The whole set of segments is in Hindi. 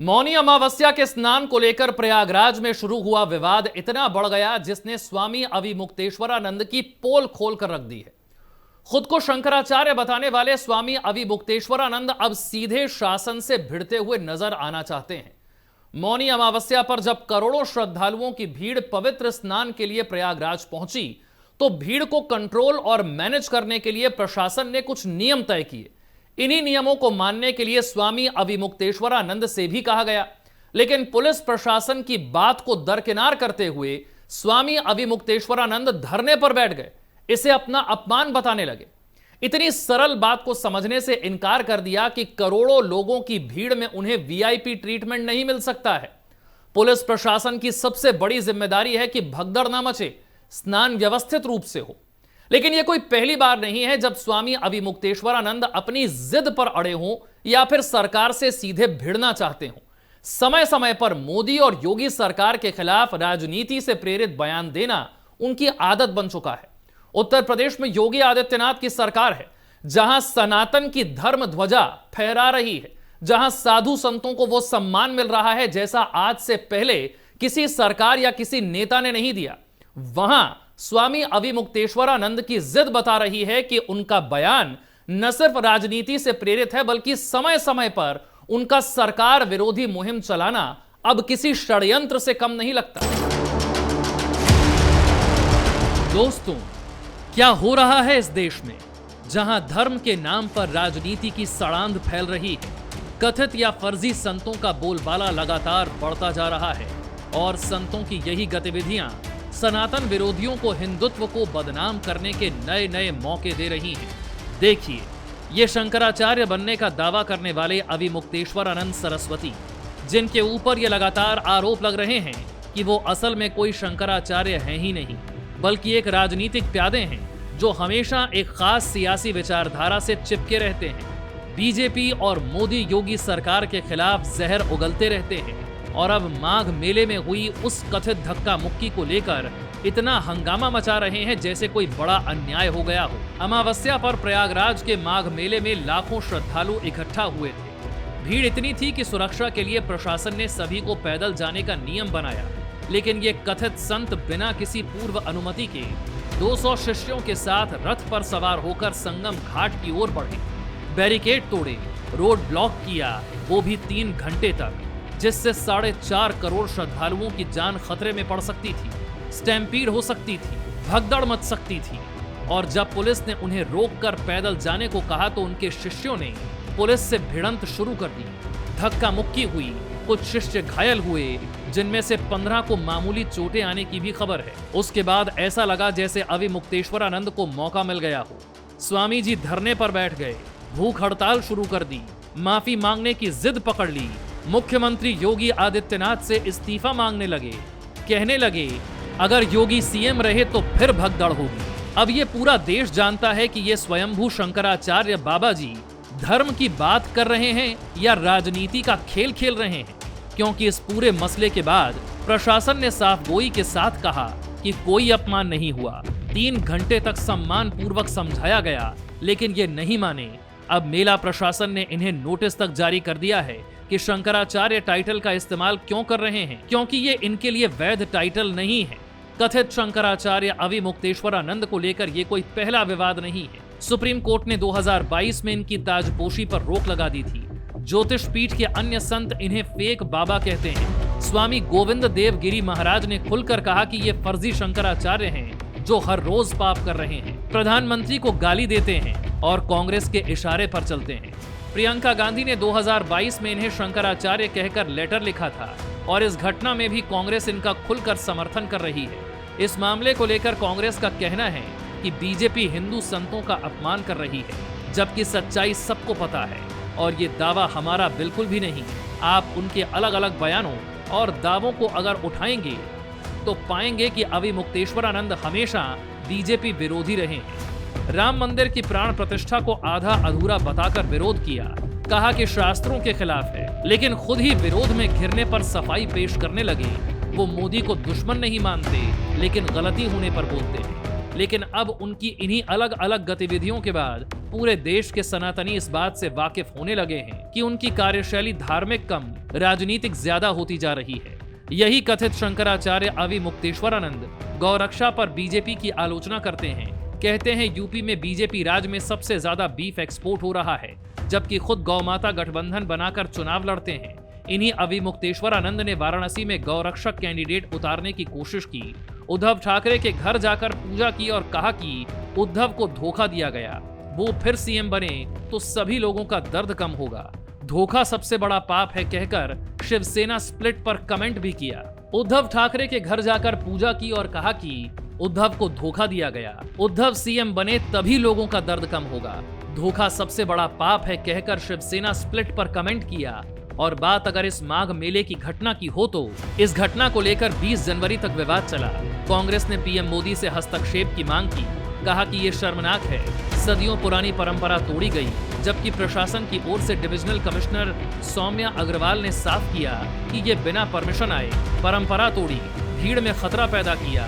मौनी अमावस्या के स्नान को लेकर प्रयागराज में शुरू हुआ विवाद इतना बढ़ गया जिसने स्वामी अविमुक्तेश्वरानंद की पोल खोल कर रख दी है। खुद को शंकराचार्य बताने वाले स्वामी अविमुक्तेश्वरानंद अब सीधे शासन से भिड़ते हुए नजर आना चाहते हैं। मौनी अमावस्या पर जब करोड़ों श्रद्धालुओं की भीड़ पवित्र स्नान के लिए प्रयागराज पहुंची तो भीड़ को कंट्रोल और मैनेज करने के लिए प्रशासन ने कुछ नियम तय किए। इन्हीं नियमों को मानने के लिए स्वामी अविमुक्तेश्वरानंद से भी कहा गया, लेकिन पुलिस प्रशासन की बात को दरकिनार करते हुए स्वामी अविमुक्तेश्वरानंद धरने पर बैठ गए, इसे अपना अपमान बताने लगे। इतनी सरल बात को समझने से इनकार कर दिया कि करोड़ों लोगों की भीड़ में उन्हें वीआईपी ट्रीटमेंट नहीं मिल सकता है। पुलिस प्रशासन की सबसे बड़ी जिम्मेदारी है कि भगदड़ ना मचे, स्नान व्यवस्थित रूप से हो। लेकिन यह कोई पहली बार नहीं है जब स्वामी अविमुक्तेश्वरानंद अपनी जिद पर अड़े हों या फिर सरकार से सीधे भिड़ना चाहते हों। समय समय पर मोदी और योगी सरकार के खिलाफ राजनीति से प्रेरित बयान देना उनकी आदत बन चुका है। उत्तर प्रदेश में योगी आदित्यनाथ की सरकार है, जहां सनातन की धर्म ध्वजा फहरा रही है, जहां साधु संतों को वो सम्मान मिल रहा है जैसा आज से पहले किसी सरकार या किसी नेता ने नहीं दिया। वहां स्वामी अविमुक्तेश्वरानंद की जिद बता रही है कि उनका बयान न सिर्फ राजनीति से प्रेरित है बल्कि समय समय पर उनका सरकार विरोधी मुहिम चलाना अब किसी षड्यंत्र से कम नहीं लगता। दोस्तों, क्या हो रहा है इस देश में, जहां धर्म के नाम पर राजनीति की सड़ांध फैल रही है। कथित या फर्जी संतों का बोलबाला लगातार बढ़ता जा रहा है और संतों की यही गतिविधियां सनातन विरोधियों को हिंदुत्व को बदनाम करने के नए नए मौके दे रही हैं। देखिए, ये शंकराचार्य बनने का दावा करने वाले अविमुक्तेश्वरानंद सरस्वती, जिनके ऊपर ये लगातार आरोप लग रहे हैं कि वो असल में कोई शंकराचार्य हैं ही नहीं, बल्कि एक राजनीतिक प्यादे हैं जो हमेशा एक खास सियासी विचारधारा से चिपके रहते हैं। बीजेपी और मोदी योगी सरकार के खिलाफ जहर उगलते रहते हैं और अब माघ मेले में हुई उस कथित धक्का मुक्की को लेकर इतना हंगामा मचा रहे हैं जैसे कोई बड़ा अन्याय हो गया हो। अमावस्या पर प्रयागराज के माघ मेले में लाखों श्रद्धालु इकट्ठा हुए थे। भीड़ इतनी थी कि सुरक्षा के लिए प्रशासन ने सभी को पैदल जाने का नियम बनाया, लेकिन ये कथित संत बिना किसी पूर्व अनुमति के 200 शिष्यों के साथ रथ पर सवार होकर संगम घाट की ओर बढ़े। बैरिकेड तोड़े, रोड ब्लॉक किया, वो भी 3 घंटे तक, जिससे 4.5 करोड़ श्रद्धालुओं की जान खतरे में पड़ सकती थी, स्टैम्पीड हो सकती थी, भगदड़ मच सकती थी। और जब पुलिस ने उन्हें रोककर पैदल जाने को कहा तो उनके शिष्यों ने पुलिस से भिड़ंत शुरू कर दी। धक्का मुक्की हुई, कुछ शिष्य घायल हुए, जिनमें से 15 को मामूली चोटें आने की भी खबर है। उसके बाद ऐसा लगा जैसे अविमुक्तेश्वरानंद को मौका मिल गया हो। स्वामी जी धरने पर बैठ गए, भूख हड़ताल शुरू कर दी, माफी मांगने की जिद पकड़ ली। मुख्यमंत्री योगी आदित्यनाथ से इस्तीफा मांगने लगे, कहने लगे अगर योगी सीएम रहे तो फिर भगदड़ होगी। अब ये पूरा देश जानता है कि ये स्वयंभू शंकराचार्य बाबा जी धर्म की बात कर रहे हैं या राजनीति का खेल खेल रहे हैं, क्योंकि इस पूरे मसले के बाद प्रशासन ने साफ गोई के साथ कहा कि कोई अपमान नहीं हुआ। 3 घंटे तक सम्मान पूर्वक समझाया गया, लेकिन ये नहीं माने। अब मेला प्रशासन ने इन्हें नोटिस तक जारी कर दिया है कि शंकराचार्य टाइटल का इस्तेमाल क्यों कर रहे हैं, क्योंकि ये इनके लिए वैध टाइटल नहीं है। कथित शंकराचार्य अविमुक्तेश्वरानंद को लेकर ये कोई पहला विवाद नहीं है। सुप्रीम कोर्ट ने 2022 में इनकी ताजपोशी पर रोक लगा दी थी। ज्योतिष पीठ के अन्य संत इन्हें फेक बाबा कहते हैं। स्वामी गोविंद देव गिरी महाराज ने खुलकर कहा कि ये फर्जी शंकराचार्य हैं जो हर रोज पाप कर रहे हैं, प्रधानमंत्री को गाली देते हैं और कांग्रेस के इशारे पर चलते हैं। प्रियंका गांधी ने 2022 में इन्हें शंकराचार्य कहकर लेटर लिखा था और इस घटना में भी कांग्रेस इनका खुलकर समर्थन कर रही है। इस मामले को लेकर कांग्रेस का कहना है कि बीजेपी हिंदू संतों का अपमान कर रही है, जबकि सच्चाई सबको पता है और ये दावा हमारा बिल्कुल भी नहीं। आप उनके अलग अलग बयानों और दावों को अगर उठाएंगे तो पाएंगे कि अविमुक्तेश्वरानंद हमेशा बीजेपी विरोधी रहे हैं। राम मंदिर की प्राण प्रतिष्ठा को आधा अधूरा बताकर विरोध किया, कहा कि शास्त्रों के खिलाफ है, लेकिन खुद ही विरोध में घिरने पर सफाई पेश करने लगे। वो मोदी को दुश्मन नहीं मानते, लेकिन गलती होने पर बोलते हैं। लेकिन अब उनकी इन्हीं अलग अलग गतिविधियों के बाद पूरे देश के सनातनी इस बात से वाकिफ होने लगे हैं कि उनकी कार्यशैली धार्मिक कम राजनीतिक ज्यादा होती जा रही है। यही कथित शंकराचार्य अविमुक्तेश्वरानंद गौरक्षा पर बीजेपी की आलोचना करते हैं। कहते हैं यूपी में बीजेपी राज में सबसे ज्यादा बीफ एक्सपोर्ट हो रहा है, जबकि खुद गौ माता गठबंधन बनाकर चुनाव लड़ते हैं। इन्हीं अविमुक्तेश्वरानंद ने वाराणसी में गौरक्षक कैंडिडेट उतारने की कोशिश की, उद्धव ठाकरे के घर जाकर पूजा की और कहा कि उद्धव को धोखा दिया गया, वो फिर सीएम बने तो सभी लोगों का दर्द कम होगा। धोखा सबसे बड़ा पाप है कहकर शिवसेना स्प्लिट पर कमेंट भी किया। उद्धव ठाकरे के घर जाकर पूजा की और कहा कि उद्धव को धोखा दिया गया, उद्धव सीएम बने तभी लोगों का दर्द कम होगा। धोखा सबसे बड़ा पाप है कहकर शिवसेना स्प्लिट पर कमेंट किया। और बात अगर इस माघ मेले की घटना की हो तो इस घटना को लेकर 20 जनवरी तक विवाद चला। कांग्रेस ने पीएम मोदी से हस्तक्षेप की मांग की, कहा कि ये शर्मनाक है, सदियों पुरानी परंपरा तोड़ी गई। जबकि प्रशासन की ओर से डिविजनल कमिश्नर सौम्या अग्रवाल ने साफ किया कि ये बिना परमिशन आए परंपरा तोड़ी, भीड़ में खतरा पैदा किया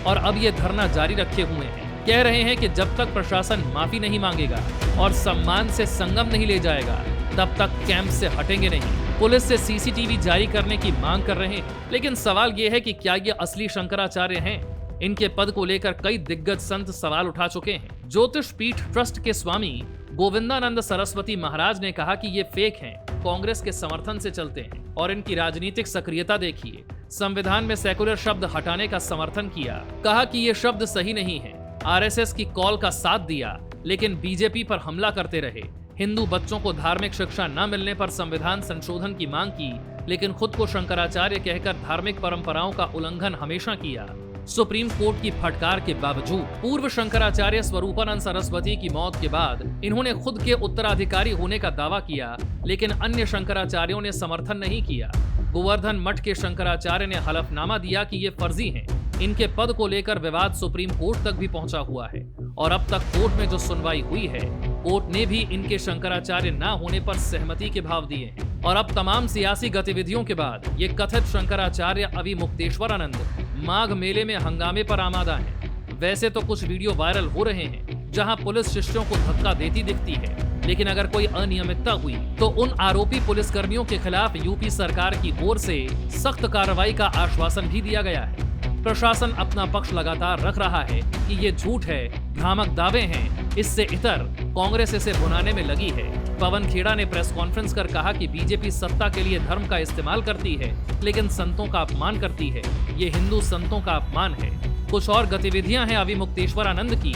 और अब ये धरना जारी रखे हुए हैं। कह रहे हैं कि जब तक प्रशासन माफी नहीं मांगेगा और सम्मान से संगम नहीं ले जाएगा तब तक कैंप से हटेंगे नहीं। पुलिस से सीसीटीवी जारी करने की मांग कर रहे हैं। लेकिन सवाल ये है कि क्या ये असली शंकराचार्य हैं? इनके पद को लेकर कई दिग्गज संत सवाल उठा चुके हैं। ज्योतिष पीठ ट्रस्ट के स्वामी गोविंदानंद सरस्वती महाराज ने कहा कि ये फेक हैं, कांग्रेस के समर्थन से चलते हैं और इनकी राजनीतिक सक्रियता देखिए। संविधान में सेकुलर शब्द हटाने का समर्थन किया, कहा कि ये शब्द सही नहीं है। आरएसएस की कॉल का साथ दिया लेकिन बीजेपी पर हमला करते रहे। हिंदू बच्चों को धार्मिक शिक्षा न मिलने पर संविधान संशोधन की मांग की, लेकिन खुद को शंकराचार्य कहकर धार्मिक परंपराओं का उल्लंघन हमेशा किया। सुप्रीम कोर्ट की फटकार के बावजूद पूर्व शंकराचार्य स्वरूपानंद सरस्वती की मौत के बाद इन्होंने खुद के उत्तराधिकारी होने का दावा किया, लेकिन अन्य शंकराचार्यों ने समर्थन नहीं किया। गोवर्धन मठ के शंकराचार्य ने हलफनामा दिया कि ये फर्जी हैं। इनके पद को लेकर विवाद सुप्रीम कोर्ट तक भी पहुंचा हुआ है और अब तक कोर्ट में जो सुनवाई हुई है, कोर्ट ने भी इनके शंकराचार्य न होने पर सहमति के भाव दिए हैं। और अब तमाम सियासी गतिविधियों के बाद ये कथित शंकराचार्य अविमुक्तेश्वरानंद माघ मेले में हंगामे पर आमादा हैं। वैसे तो कुछ वीडियो वायरल हो रहे हैं जहां पुलिस शिष्यों को धक्का देती दिखती है, लेकिन अगर कोई अनियमितता हुई तो उन आरोपी पुलिसकर्मियों के खिलाफ यूपी सरकार की ओर से सख्त कार्रवाई का आश्वासन भी दिया गया है। प्रशासन अपना पक्ष लगातार रख रहा है कि ये झूठ है, भ्रामक दावे हैं। इससे इतर कांग्रेस इसे भुनाने में लगी है। पवन खेड़ा ने प्रेस कॉन्फ्रेंस कर कहा कि बीजेपी सत्ता के लिए धर्म का इस्तेमाल करती है, लेकिन संतों का अपमान करती है। ये हिंदू संतों का अपमान है। कुछ और गतिविधियां हैं अविमुक्तेश्वरानंद की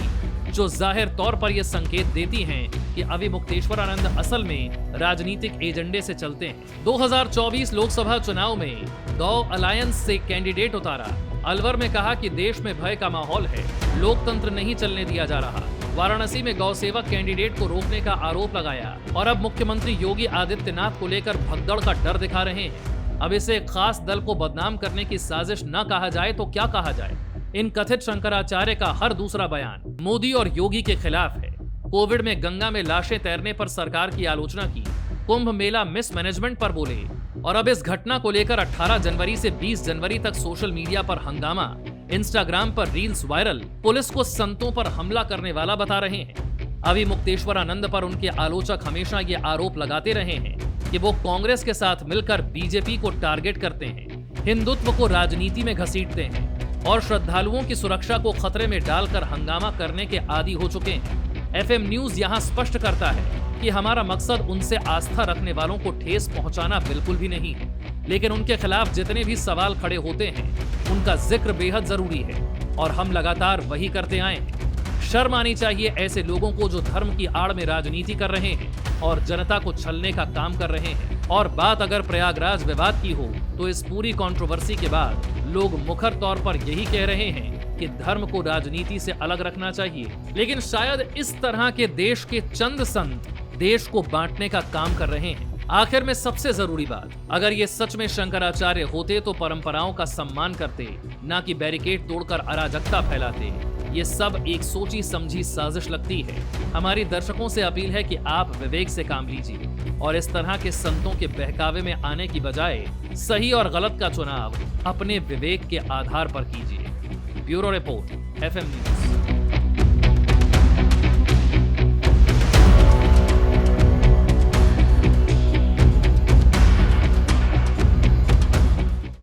जो जाहिर तौर पर यह संकेत देती हैं कि अविमुक्तेश्वरानंद असल में राजनीतिक एजेंडे से चलते हैं। 2024 लोकसभा चुनाव में गौ अलायंस से कैंडिडेट उतारा। अलवर में कहा कि देश में भय का माहौल है, लोकतंत्र नहीं चलने दिया जा रहा। वाराणसी में गौ सेवक कैंडिडेट को रोकने का आरोप लगाया और अब मुख्यमंत्री योगी आदित्यनाथ को लेकर भगदड़ का डर दिखा रहे हैं। अब इसे खास दल को बदनाम करने की साजिश न कहा जाए तो क्या कहा जाए। इन कथित शंकराचार्य का हर दूसरा बयान मोदी और योगी के खिलाफ है। कोविड में गंगा में लाशें तैरने पर सरकार की आलोचना की, कुंभ मेला मिसमैनेजमेंट पर बोले और अब इस घटना को लेकर 18 जनवरी से 20 जनवरी तक सोशल मीडिया पर हंगामा, इंस्टाग्राम पर रील्स वायरल, पुलिस को संतों पर हमला करने वाला बता रहे हैं। अविमुक्तेश्वरानंद पर उनके आलोचक हमेशा ये आरोप लगाते रहे हैं कि वो कांग्रेस के साथ मिलकर बीजेपी को टारगेट करते हैं, हिंदुत्व को राजनीति में घसीटते हैं और श्रद्धालुओं की सुरक्षा को खतरे में डालकर हंगामा करने के आदी हो चुके हैं। एफएम न्यूज यहां स्पष्ट करता है कि हमारा मकसद उनसे आस्था रखने वालों को ठेस पहुंचाना बिल्कुल भी नहीं है, लेकिन उनके खिलाफ जितने भी सवाल खड़े होते हैं उनका जिक्र बेहद जरूरी है और हम लगातार वही करते आए हैं। शर्म आनी चाहिए ऐसे लोगों को जो धर्म की आड़ में राजनीति कर रहे हैं और जनता को छलने का काम कर रहे हैं। और बात अगर प्रयागराज विवाद की हो तो इस पूरी कंट्रोवर्सी के बाद लोग मुखर तौर पर यही कह रहे हैं कि धर्म को राजनीति से अलग रखना चाहिए, लेकिन शायद इस तरह के देश के चंद संत देश को बांटने का काम कर रहे हैं। आखिर में सबसे जरूरी बात, अगर ये सच में शंकराचार्य होते तो परंपराओं का सम्मान करते, ना कि बैरिकेड तोड़कर अराजकता फैलाते। ये सब एक सोची समझी साजिश लगती है। हमारी दर्शकों से अपील है कि आप विवेक से काम लीजिए और इस तरह के संतों के बहकावे में आने की बजाय सही और गलत का चुनाव अपने विवेक के आधार पर कीजिए। Bureau report, FM news.